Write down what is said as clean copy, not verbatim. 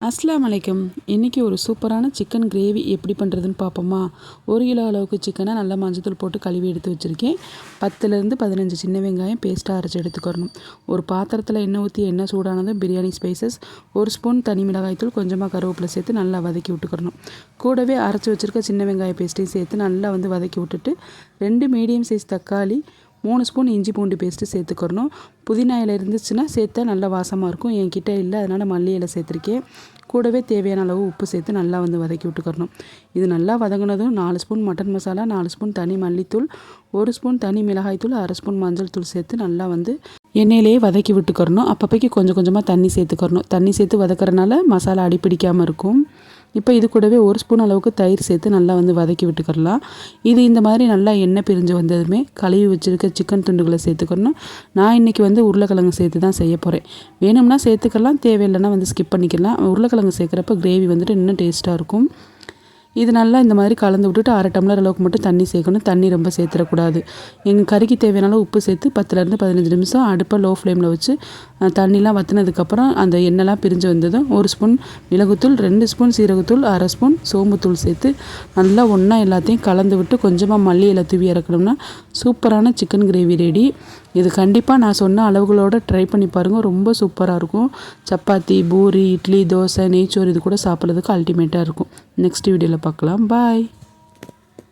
அஸ்ஸலாமு அலைக்கும். இன்றைக்கி ஒரு சூப்பரான சிக்கன் கிரேவி எப்படி பண்ணுறதுன்னு பார்ப்போமா. 1 கிலோ அளவுக்கு சிக்கனை நல்லா மஞ்சத்தூள் போட்டு கழுவி எடுத்து வச்சுருக்கேன். 10லேருந்து 15 சின்ன வெங்காயம் பேஸ்ட்டாக அரைச்சி எடுத்துக்கிறணும். ஒரு பாத்திரத்தில் எண்ணெய் ஊற்றி எண்ணெய் சூடானதும் பிரியாணி ஸ்பைசஸ், 1 ஸ்பூன் தனி மிளகாய்த்தூள், கொஞ்சமாக கருவேப்பிலை சேர்த்து நல்லா வதக்கி விட்டுக்கிறணும். கூடவே அரைச்சி வச்சுருக்க சின்ன வெங்காய பேஸ்ட்டையும் சேர்த்து நல்லா வதக்கி விட்டுட்டு 2 மீடியம் சைஸ் தக்காளி, 3 ஸ்பூன் இஞ்சி பூண்டு பேஸ்ட்டு சேர்த்துக்கிறணும். புதினா இலை இருந்துச்சுன்னா சேர்த்தா நல்லா வாசமாக இருக்கும். என்கிட்ட இல்லை, அதனால் மல்லி இலை சேர்த்துருக்கேன். கூடவே தேவையான அளவு உப்பு சேர்த்து நல்லா வதக்கி விட்டுக்கிறணும். இது நல்லா வதங்கினதும் 4 ஸ்பூன் மட்டன் மசாலா, 4 ஸ்பூன் தனி மல்லித்தூள், 1 ஸ்பூன் தனி மிளகாய்த்தூள், 1/2 ஸ்பூன் மஞ்சள் தூள் சேர்த்து நல்லா எண்ணெயிலேயே வதக்கி விட்டுக்கிறணும். அப்பப்போக்கி கொஞ்சம் கொஞ்சமாக தண்ணி சேர்த்துக்கிறணும். தண்ணி சேர்த்து வதக்கிறனால மசாலா அடிப்பிடிக்காமல் இருக்கும். இப்போ இது கூடவே 1 ஸ்பூன் அளவுக்கு தயிர் சேர்த்து நல்லா வதக்கி விட்டுக்கிறலாம். இது இந்த மாதிரி நல்லா எண்ணெய் பிரிஞ்சு வந்ததுமே கழுவி வச்சுருக்க சிக்கன் துண்டுகளை சேர்த்துக்கணும். நான் இன்றைக்கி உருளைக்கிழங்கு சேர்த்து தான் செய்ய போகிறேன். வேணும்னா சேர்த்துக்கலாம், தேவையில்லைன்னா ஸ்கிப் பண்ணிக்கலாம். உருளைக்கிழங்கு சேர்க்குறப்ப கிரேவி இன்னும் டேஸ்ட்டாக இருக்கும். இது நல்லா இந்த மாதிரி கலந்து விட்டுட்டு 1/2 டம்ளர் அளவுக்கு மட்டும் தண்ணி சேர்க்கணும். தண்ணி ரொம்ப சேர்த்துடக்கூடாது. எங்கள் கறிக்கு தேவையான அளவு உப்பு சேர்த்து 10லேருந்து 15 நிமிஷம் அடுப்பை லோ ஃப்ளேமில் வச்சு தண்ணிலாம் வற்றினதுக்கப்புறம் அந்த எண்ணெய்லாம் பிரிஞ்சு வந்ததும் 1 ஸ்பூன் மிளகுத்தூள், 2 ஸ்பூன் சீரகத்தூள், 1/2 ஸ்பூன் சோம்புத்தூள் சேர்த்து நல்லா ஒன்றா எல்லாத்தையும் கலந்து விட்டு கொஞ்சமாக மல்லி இலை தூவி இறக்கணும்னா சூப்பரான சிக்கன் கிரேவி ரெடி. இது கண்டிப்பாக நான் சொன்ன அளவுகளோடு ட்ரை பண்ணி பாருங்கள். ரொம்ப சூப்பராக இருக்கும். சப்பாத்தி, பூரி, இட்லி, தோசை, நெய்ச்சோறு இது கூட சாப்பிட்றதுக்கு அல்டிமேட்டாக இருக்கும். நெக்ஸ்ட் வீடியோவில் பார்க்கலாம். பாய்.